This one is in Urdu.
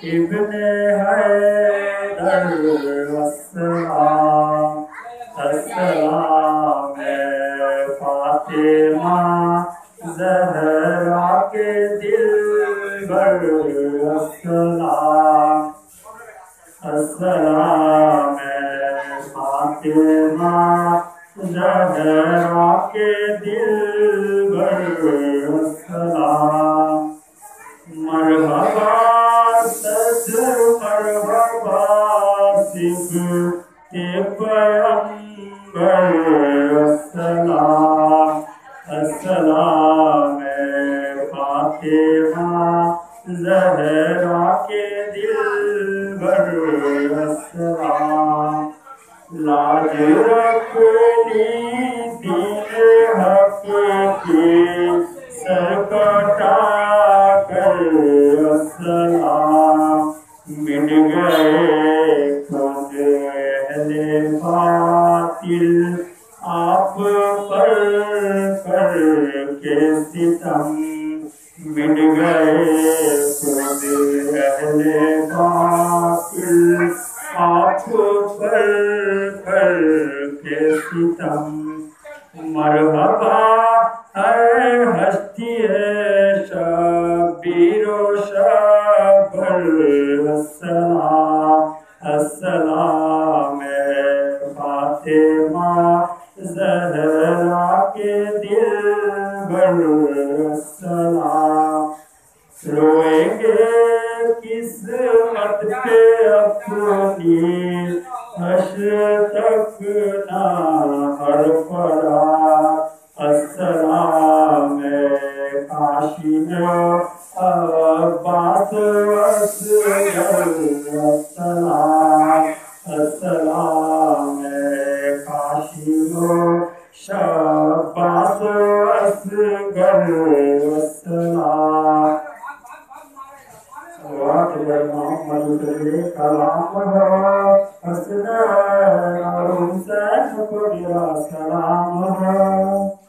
ابن حیدر السلام السلام فاطمہ زہرا کے دلبر السلام السلام فاطمہ زہرا کے دلبر السلام مرحبا مرحبا صف کے پیغمبر السلام السلام فاطمہ زہرا کے دلبر السلام لاج رکھنی دین حق کی سر کٹا کر السلام مٹ گئے خود اہل باطل آپ پر کر کے ستم مٹ گئے خود اہل باطل آپ پر کر کے ستم مرحبا ہر ہستی شبیر و شبر السلام السلام فاطمہ زہرا کے دلبر السلام روئیں گے قسمت پہ اپنی حشر تک نہ ہر پڑا السلام کاشین عباس اصغر السلام السلام کاشین عباس اصغر السلام محمد کلام حسن حسین کو میرا سلام